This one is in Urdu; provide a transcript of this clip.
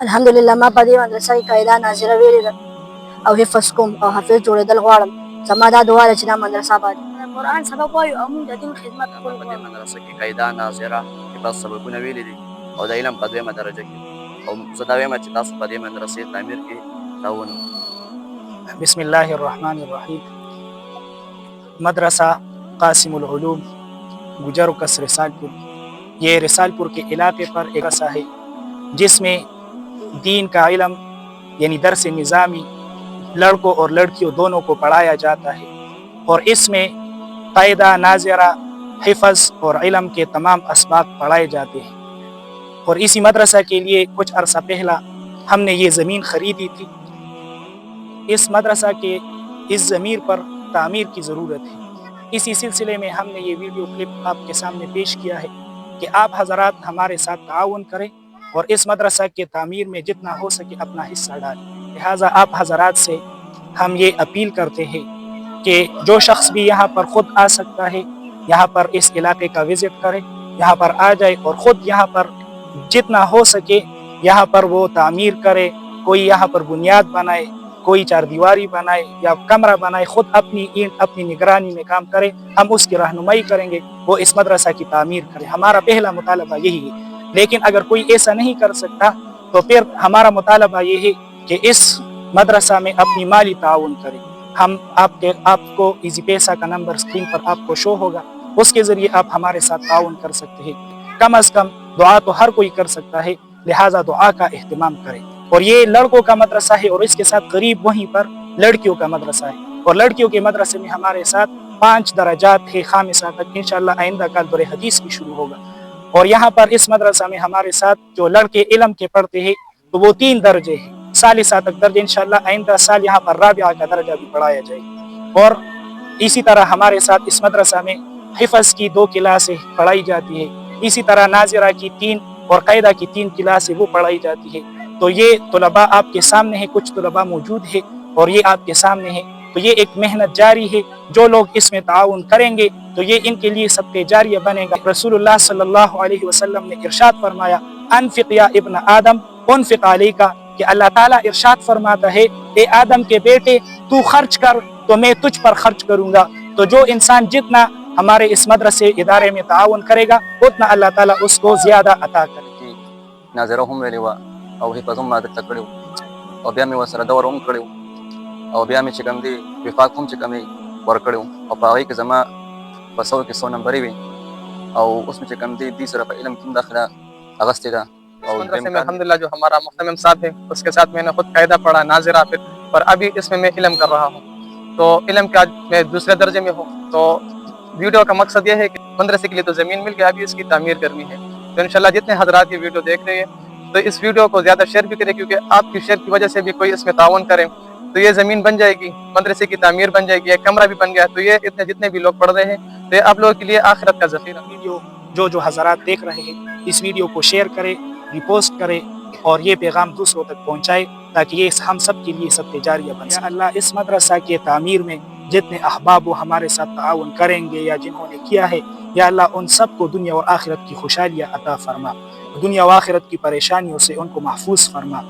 الحمدلله ما په دې مدرسه کې قاعده ناظره ویلې ده او حفظ کوم او حافظ جوړېدل غواړم. زما دا دعا ده چې دا مدرسه آباد قرآن سبق وایو او موږ د دین خدمت ما په دې مدرسه کې قاعده ناظره حفظ سبقونه ویلي دي او د علم په 2مه درجه کې او زه دا وایم چې تاسو په دې مدرسې تعمیر کې تعاون وکړئ. بسم الله الرحمن الرحیم. مدرسہ قاسم العلوم گجر کس رسالپور، یہ رسالپور کے علاقے پر ایک مدرسہ ہے جس میں دین کا علم یعنی درس نظامی لڑکوں اور لڑکیوں دونوں کو پڑھایا جاتا ہے، اور اس میں قاعدہ ناظرہ حفظ اور علم کے تمام اسباق پڑھائے جاتے ہیں. اور اسی مدرسہ کے لیے کچھ عرصہ پہلا ہم نے یہ زمین خریدی تھی. اس مدرسہ کے اس زمین پر تعمیر کی ضرورت ہے. اسی سلسلے میں ہم نے یہ ویڈیو کلپ آپ کے سامنے پیش کیا ہے کہ آپ حضرات ہمارے ساتھ تعاون کریں اور اس مدرسہ کے تعمیر میں جتنا ہو سکے اپنا حصہ ڈالیں. لہٰذا آپ حضرات سے ہم یہ اپیل کرتے ہیں کہ جو شخص بھی یہاں پر خود آ سکتا ہے یہاں پر اس علاقے کا وزٹ کرے، یہاں پر آ جائے اور خود یہاں پر جتنا ہو سکے یہاں پر وہ تعمیر کرے. کوئی یہاں پر بنیاد بنائے، کوئی چار دیواری بنائے یا کمرہ بنائے، خود اپنی نگرانی میں کام کرے. ہم اس کی رہنمائی کریں گے، وہ اس مدرسہ کی تعمیر کرے. ہمارا پہلا مطالبہ یہی ہے. لیکن اگر کوئی ایسا نہیں کر سکتا تو پھر ہمارا مطالبہ یہ ہے کہ اس مدرسہ میں اپنی مالی تعاون کرے. ہم آپ کو ایزی پیسہ کا نمبر اسکرین پر آپ کو شو ہوگا، اس کے ذریعے آپ ہمارے ساتھ تعاون کر سکتے ہیں. کم از کم دعا تو ہر کوئی کر سکتا ہے، لہٰذا دعا کا اہتمام کریں. اور یہ لڑکوں کا مدرسہ ہے اور اس کے ساتھ قریب وہیں پر لڑکیوں کا مدرسہ ہے. اور لڑکیوں کے مدرسے میں ہمارے ساتھ 5 درجات ہے خامسہ تک. انشاءاللہ آئندہ کل دور حدیث بھی شروع ہوگا. اور یہاں پر اس مدرسہ میں ہمارے ساتھ جو لڑکے علم کے پڑھتے ہیں تو وہ 3 درجے ہیں، ثالثہ تک درجے. انشاءاللہ آئندہ سال یہاں پر رابعہ کا درجہ بھی پڑھایا جائے. اور اسی طرح ہمارے ساتھ اس مدرسہ میں حفظ کی 2 کلاسیں پڑھائی جاتی ہے. اسی طرح ناظرہ کی 3 اور قاعدہ کی 3 کلاسیں وہ پڑھائی جاتی ہے. تو یہ طلباء آپ کے سامنے ہیں، کچھ طلباء موجود ہے اور یہ آپ کے سامنے ہے. تو یہ ایک محنت جاری ہے. جو لوگ اس میں تعاون کریں گے تو یہ ان کے لیے صدقہ جاریہ بنے گا. رسول اللہ صلی اللہ علیہ وسلم نے ارشاد فرمایا، انفق یا ابن آدم انفق علیک، کہ اللہ تعالیٰ ارشاد فرماتا ہے اے آدم کے بیٹے تو خرچ کر تو میں تجھ پر خرچ کروں گا. تو جو انسان جتنا ہمارے اس مدرسے ادارے میں تعاون کرے گا اتنا اللہ تعالیٰ اس کو زیادہ عطا کرے. ناظره هم ویلې وه او حفظ هم ما درته کړی و او بیا مې ورسره دور هم کړی و او بیا مې چې کوم دی وفاق هم چې کوم دی ورکړی و او په هغوی کې زما په 100 کې 100 نمبرې وي او اوس مې چې کوم دی دوی سره په علم کې هم داخله اغستې ده. مدرسے میں الحمدللہ جو ہمارا محتمم صاحب ہے اس کے ساتھ میں نے خود قاعدہ پڑھا، ناظرہ پھر، اور ابھی اس میں علم کر رہا ہوں. تو علم کا میں دوسرے درجے میں ہوں. تو ویڈیو کا مقصد یہ ہے کہ مدرسے کے لیے تو زمین مل گیا، ابھی اس کی تعمیر کرنی ہے. تو انشاءاللہ جتنے حضرات یہ ویڈیو دیکھ رہے ہیں تو اس ویڈیو کو زیادہ شیئر بھی کریں، کیونکہ آپ کی شیئر کی وجہ سے بھی کوئی اس میں تعاون کریں تو یہ زمین بن جائے گی، مدرسے کی تعمیر بن جائے گی، ایک کمرہ بھی بن گیا. تو یہ جتنے بھی لوگ پڑھ رہے ہیں تو یہ آپ لوگوں کے لیے آخرت کا ذخیرہ. ویڈیو جو حضرات دیکھ رہے ہیں اس ویڈیو کو شیئر کریں، ریپوسٹ کریں اور یہ پیغام دوسروں تک پہنچائے تاکہ یہ ہم سب کے لیے صدقہ جاریہ بن سکے. اللہ اس مدرسہ کے تعمیر میں جتنے احباب وہ ہمارے ساتھ تعاون کریں گے یا جنہوں نے کیا ہے، یا اللہ ان سب کو دنیا اور آخرت کی خوشحالیاں عطا فرما، دنیا و آخرت کی پریشانیوں سے ان کو محفوظ فرما.